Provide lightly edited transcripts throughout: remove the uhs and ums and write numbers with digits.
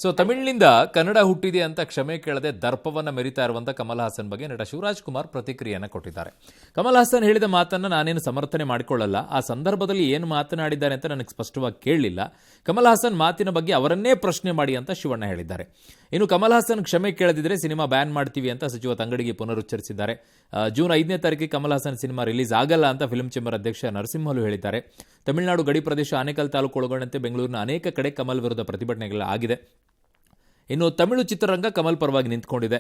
So ತಮಿಳಿನಿಂದ Kannada ಹುಟ್ಟಿದೆ ಅಂತ ಕ್ಷಮೆ ಕೇಳದೆ ದರ್ಪವನ್ನ ಮೆರಿತಾ ಇರುವಂತ ಕಮಲ್ ಹಾಸನ್ ಬಗ್ಗೆ ನಟ ಶಿವರಾಜ್ ಕುಮಾರ್ ಪ್ರತಿಕ್ರಿಯೆಯನ್ನು ಕೊಟ್ಟಿದ್ದಾರೆ. ಕಮಲ್ ಹಾಸನ್ ಹೇಳಿದ ಮಾತನ್ನ ನಾನೇನು ಸಮರ್ಥನೆ ಮಾಡಿಕೊಳ್ಳಲ್ಲ. ಆ ಸಂದರ್ಭದಲ್ಲಿ ಏನು ಮಾತನಾಡಿದ್ದಾರೆ ಅಂತ ನನಗೆ ಸ್ಪಷ್ಟವಾಗಿ ಕೇಳಲಿಲ್ಲ. ಕಮಲ್ ಹಾಸನ್ ಮಾತಿನ ಬಗ್ಗೆ ಅವರನ್ನೇ ಪ್ರಶ್ನೆ ಮಾಡಿ ಅಂತ ಶಿವಣ್ಣ ಹೇಳಿದ್ದಾರೆ. ಇನ್ನು ಕಮಲ್ ಹಾಸನ್ ಕ್ಷಮೆ ಕೇಳದಿದ್ರೆ ಸಿನಿಮಾ ಬ್ಯಾನ್ ಮಾಡ್ತೀವಿ ಅಂತ ಸಚಿವ ತಂಗಡಿಗೆ ಪುನರುಚ್ಚರಿಸಿದ್ದಾರೆ. ಜೂನ್ 5ನೇ ತಾರೀಕಿಗೆ ಕಮಲ್ ಹಾಸನ್ ಸಿನಿಮಾ ರಿಲೀಸ್ ಆಗಲ್ಲ ಅಂತ ಫಿಲ್ಮ್ ಚೇಂಬರ್ ಅಧ್ಯಕ್ಷ ನರಸಿಂಹಲು ಹೇಳಿದ್ದಾರೆ. ತಮಿಳುನಾಡು ಗಡಿ ಪ್ರದೇಶ ಆನೇಕಲ್ ತಾಲೂಕು ಒಳಗೊಂಡಂತೆ ಬೆಂಗಳೂರಿನ ಅನೇಕ ಕಡೆ ಕಮಲ್ ವಿರುದ್ಧ ಪ್ರತಿಭಟನೆಗಳು ಆಗಿದೆ. ಇನ್ನು ತಮಿಳು ಚಿತ್ರರಂಗ ಕಮಲ್ ಪರವಾಗಿ ನಿಂತ್ಕೊಂಡಿದೆ.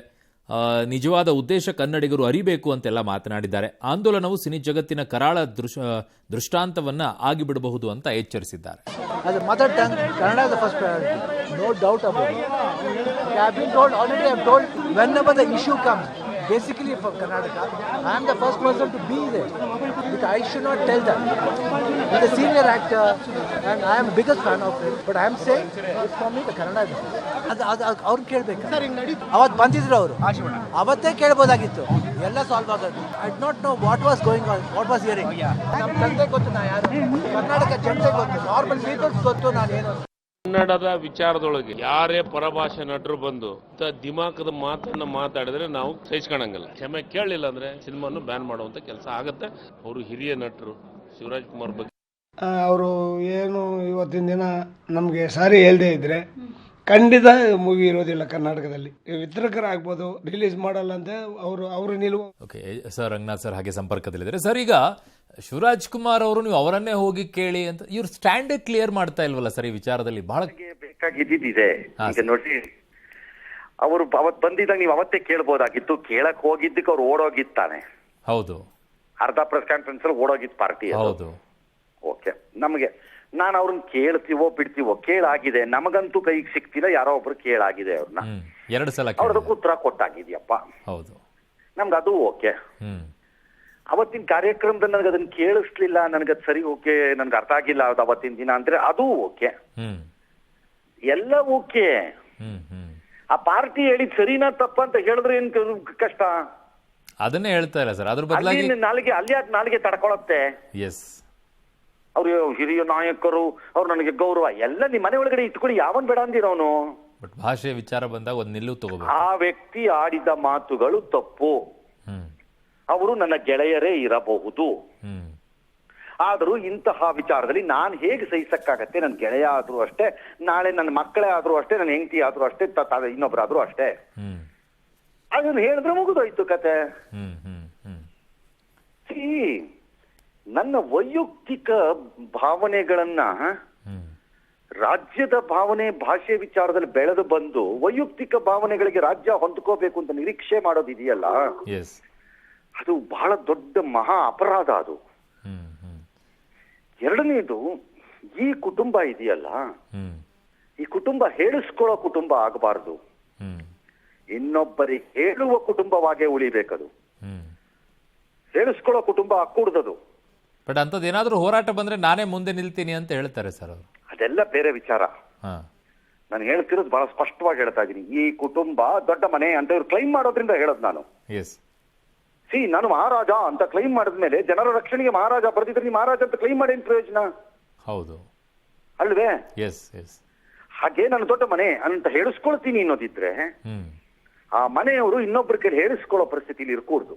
ನಿಜವಾದ ಉದ್ದೇಶ ಕನ್ನಡಿಗರು ಅರಿಬೇಕು ಅಂತೆಲ್ಲ ಮಾತನಾಡಿದ್ದಾರೆ. ಆಂದೋಲನವು ಸಿನಿ ಜಗತ್ತಿನ ಕರಾಳ ದೃಷ್ಟಾಂತವನ್ನ ಆಗಿಬಿಡಬಹುದು ಅಂತ ಎಚ್ಚರಿಸಿದ್ದಾರೆ. Basically for Karnataka, I am the first person to be there. Because I should not tell that. He's a senior actor and I am the biggest fan of him. But I am saying, it's for me the Kannada is. ಅವ್ರು ಕೇಳಬೇಕು. ಅವತ್ತು ಬಂದಿದ್ರು ಅವರು, ಅವತ್ತೇ ಕೇಳ್ಬೋದಾಗಿತ್ತು. ಎಲ್ಲ solve ಆಗೋದು. I ಡ್ not know what was going on, what was hearing. ನಮ್ಮ ತಂದೆ ಗೊತ್ತು ನಾ ಯಾರು, ಕರ್ನಾಟಕ ಜನತೆ ಗೊತ್ತು, ನಾರ್ಮಲ್ ಪೀಪಲ್ಸ್ ಗೊತ್ತು ನಾನು ಏನು. ಕನ್ನಡದ ವಿಚಾರದೊಳಗೆ ಯಾರೇ ಪರಭಾಷೆ ನಟರು ಬಂದು ದಿಮಾಕದ ಮಾತನ್ನ ಮಾತಾಡಿದ್ರೆ ನಾವು ಸಹಿಸ್ಕೊಳಂಗಿಲ್ಲ. ಕ್ಷಮೆ ಕೇಳಲಿಲ್ಲ ಅಂದ್ರೆ ಸಿನಿಮಾನು ಬ್ಯಾನ್ ಮಾಡುವಂತ ಕೆಲಸ ಆಗತ್ತೆ. ಅವರು ಹಿರಿಯ ನಟರು. ಶಿವರಾಜ್ ಕುಮಾರ್ ಬಗ್ಗೆ ಅವರು ಏನು ಇವತ್ತಿನ ದಿನ ನಮಗೆ ಸಾರಿ ಹೇಳ್ದೇ ಇದ್ರೆ ಖಂಡಿತ ಮೂವಿ ಇರೋದಿಲ್ಲ ಕರ್ನಾಟಕದಲ್ಲಿ. ವಿತರಕರಾಗ್ಬೋದು, ರಿಲೀಸ್ ಮಾಡಲ್ಲ ಅಂತ ಅವರು ನಿಲುವು. ಓಕೆ ಸರ್, ರಂಗನಾಥ್ ಸರ್ ಹಾಗೆ ಸಂಪರ್ಕದಲ್ಲಿದ್ದಾರೆ. ಸರ್, ಈಗ ಶಿವರಾಜ್ ಕುಮಾರ್ ಅವರು ನೀವು ಅವರನ್ನೇ ಹೋಗಿ ಕೇಳಿ ಅಂತ ಇವ್ರು ಸ್ಟ್ಯಾಂಡ್ ಕ್ಲಿಯರ್ ಮಾಡ್ತಾ ಇಲ್ವಲ್ಲ ಸರ್ ಈ ವಿಚಾರದಲ್ಲಿ? ಬಹಳ ಬೇಕಾಗಿದ್ದಿದೆ. ಈಗ ನೋಡಿ, ಅವರು ಅವತ್ ಬಂದಿದ್ದಾಗ ನೀವು ಅವತ್ತೇ ಕೇಳ್ಬೋದಾಗಿತ್ತು. ಕೇಳಕ್ ಹೋಗಿದ್ದಕ್ಕೆ ಅವ್ರು ಓಡೋಗಿತ್ತಾನೆ. ಹೌದು, ಅರ್ಧ ಪ್ರೆಸ್ ಕಾನ್ಫರೆನ್ಸ್ ಅಲ್ಲಿ ಓಡೋಗಿತ್ತು ಪಾರ್ಟಿ. ಹೌದು, ಓಕೆ. ನಮಗೆ ನಾನು ಅವ್ರನ್ನ ಕೇಳ್ತೀವೋ ಬಿಡ್ತೀವೋ, ಕೇಳಾಗಿದೆ. ನಮಗಂತೂ ಕೈಗೆ ಸಿಕ್ತಿಲ್ಲ. ಯಾರೋ ಒಬ್ರು ಕೇಳಾಗಿದೆ ಅವ್ರನ್ನ. 2 ಸಲ ಅವ್ರದಕ್ಕೆ ಉತ್ತರ ಕೊಟ್ಟಾಗಿದ್ಯಪ್ಪ. ಹೌದು, ನಮ್ಗೆ ಅದು ಓಕೆ. ಅವತ್ತಿನ ಕಾರ್ಯಕ್ರಮದಲ್ಲಿ ನನಗೆ ಅದನ್ನ ಕೇಳಿಸ್ಲಿಲ್ಲ, ನನಗದ್ ಸರಿ ಓಕೆ, ನನ್ಗೆ ಅರ್ಥ ಆಗಿಲ್ಲ ಅವತ್ತಿನ ದಿನ ಅಂದ್ರೆ ಅದು ಓಕೆ, ಎಲ್ಲ ಓಕೆ. ಆ ಪಾರ್ಟಿ ಹೇಳಿದ್ ಸರಿನಾ ತಪ್ಪ ಅಂತ ಹೇಳಿದ್ರೆ ಏನ್ ಕಷ್ಟ? ಅದನ್ನೇ ಹೇಳ್ತಾ ಇಲ್ಲ ಸರ್. ಅದ್ರ ಬದಲಾಗಿ ನಾಳೆಗೆ ತಡ್ಕೊಳತ್ತೆ. ಎಸ್, ಅವ್ರು ಹಿರಿಯ ನಾಯಕರು, ಅವ್ರು ನನಗೆ ಗೌರವ ಎಲ್ಲ ನಿಮ್ಮ ಮನೆ ಒಳಗಡೆ ಇಟ್ಕೊಳ್ಳಿ, ಯಾವನ್ ಬೇಡ ಅಂದಿರೋನು. ಬಟ್ ಭಾಷೆ ವಿಚಾರ ಬಂದಾಗ ಒಂದು ನಿಲ್ಲು ತಗೋಬೇಕು. ಆ ವ್ಯಕ್ತಿ ಆಡಿದ ಮಾತುಗಳು ತಪ್ಪು. ಅವರು ನನ್ನ ಗೆಳೆಯರೇ ಇರಬಹುದು. ಆದರೂ ಇಂತಹ ವಿಚಾರದಲ್ಲಿ ನಾನು ಹೇಗೆ ಸಹಿಸಕ್ಕಾಗತ್ತೆ? ನನ್ನ ಗೆಳೆಯ ಆದ್ರೂ ಅಷ್ಟೇ, ನಾಳೆ ನನ್ನ ಮಕ್ಕಳೇ ಆದ್ರೂ ಅಷ್ಟೇ, ನನ್ನ ಹೆಂಡತಿ ಆದ್ರೂ ಅಷ್ಟೇ, ಇನ್ನೊಬ್ರಾದ್ರೂ ಅಷ್ಟೇ. ಅದನ್ನ ಹೇಳಿದ್ರೆ ಮುಗಿದೋಯ್ತು ಕತೆ. ನನ್ನ ವೈಯಕ್ತಿಕ ಭಾವನೆಗಳನ್ನ ರಾಜ್ಯದ ಭಾವನೆ, ಭಾಷೆ ವಿಚಾರದಲ್ಲಿ ಬೆಳೆದು ಬಂದು ವೈಯಕ್ತಿಕ ಭಾವನೆಗಳಿಗೆ ರಾಜ್ಯ ಹೊಂದ್ಕೋಬೇಕು ಅಂತ ನಿರೀಕ್ಷೆ ಮಾಡೋದಿದೆಯಲ್ಲ, ಅದು ಬಹಳ ದೊಡ್ಡ ಮಹಾ ಅಪರಾಧ. ಅದು ಎರಡನೇದು, ಈ ಕುಟುಂಬ ಇದೆಯಲ್ಲ, ಈ ಕುಟುಂಬ ಹೇಳಿಸ್ಕೊಳ್ಳೋ ಕುಟುಂಬ ಆಗಬಾರ್ದು. ಇನ್ನೊಬ್ಬರಿಗೆ ಹೇಳುವ ಕುಟುಂಬವಾಗೇ ಉಳಿಬೇಕದು. ಹೇಳಿಸ್ಕೊಳ್ಳೋ ಕುಟುಂಬ ಕೂಡದದು. ಬಟ್ ಅಂತದೇನಾದ್ರೂ ಹೋರಾಟ ಬಂದ್ರೆ ನಾನೇ ಮುಂದೆ ನಿಲ್ತೀನಿ ಅಂತ ಹೇಳ್ತಾರೆ ಸರ್ ಅವರು. ಅದೆಲ್ಲ ಬೇರೆ ವಿಚಾರ. ನಾನು ಹೇಳ್ತಿರೋದು ಬಹಳ ಸ್ಪಷ್ಟವಾಗಿ ಹೇಳ್ತಾ ಇದ್ದೀನಿ. ಈ ಕುಟುಂಬ ದೊಡ್ಡ ಮನೆ ಅಂತ ಇವ್ರು ಕ್ಲೈಮ್ ಮಾಡೋದ್ರಿಂದ ಹೇಳೋದು ನಾನು. ನಾನು ಮಹಾರಾಜ ಅಂತ ಕ್ಲೈಮ್ ಮಾಡಿದ್ಮೇಲೆ ಜನರ ರಕ್ಷಣೆಗೆ ಮಹಾರಾಜ ಬರ್ದಿದ್ರೆ ನೀವು ಮಹಾರಾಜ ಅಂತ ಕ್ಲೈಮ್ ಮಾಡೇನ್ ಪ್ರಯೋಜನ? ಹೌದು ಅಲ್ವೇ? ಎಸ್. ಹಾಗೆ ನಾನು ದೊಡ್ಡ ಮನೆ ಅಂತ ಹೇಳಿಸ್ಕೊಳ್ತೀನಿ ಅನ್ನೋದಿದ್ರೆ ಆ ಮನೆಯವರು ಇನ್ನೊಬ್ಬರ ಕೈಲಿ ಹೇಳಿಸ್ಕೊಳ್ಳೋ ಪರಿಸ್ಥಿತಿಯಲ್ಲಿ ಇರಕೂಡ್ದು.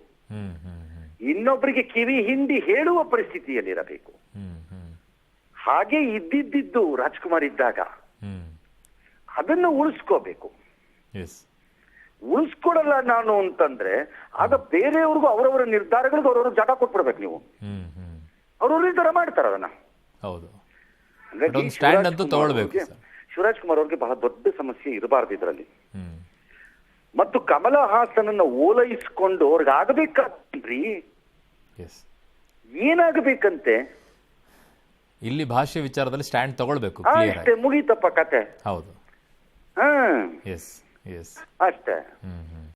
ಇನ್ನೊಬ್ಬರಿಗೆ ಕಿವಿ ಹಿಂಡಿ ಹೇಳುವ ಪರಿಸ್ಥಿತಿಯಲ್ಲಿ ಇರಬೇಕು. ಹಾಗೆ ಇದ್ದಿದ್ದು ರಾಜ್ಕುಮಾರ್ ಇದ್ದಾಗ ಅದನ್ನು ಉಳಿಸ್ಕೋಬೇಕು. ಉಳಿಸ್ಕೊಡಲ್ಲ ನಾನು ಅಂತಂದ್ರೆ ಆಗ ಬೇರೆಯವ್ರಿಗೂ ಅವರವರ ನಿರ್ಧಾರಗಳಿಗೆ ಅವರವ್ರ ಜಾಗ ಕೊಟ್ಬಿಡ್ಬೇಕು ನೀವು. ಅವ್ರವ್ರ ನಿರ್ಧಾರ ಮಾಡ್ತಾರ ಅದನ್ನ. ಹೌದು, ಶಿವರಾಜ್ ಕುಮಾರ್ ಅವ್ರಿಗೆ ಬಹಳ ದೊಡ್ಡ ಸಮಸ್ಯೆ ಇರಬಾರ್ದು ಇದರಲ್ಲಿ. ಮತ್ತು ಕಮಲ ಹಾಸನನ್ನ ಓಲೈಸ್ಕೊಂಡು ಅವ್ರಿಗೆ ಆಗಬೇಕಂದ್ರಿ, ಏನಾಗಬೇಕಂತೆ? ಇಲ್ಲಿ ಭಾಷೆ ವಿಚಾರದಲ್ಲಿ ಸ್ಟ್ಯಾಂಡ್ ತಗೊಳ್ಬೇಕು. ಅಷ್ಟೇ, ಮುಗೀತಪ್ಪ ಕತೆ. ಹೌದು, ಅಷ್ಟೇ.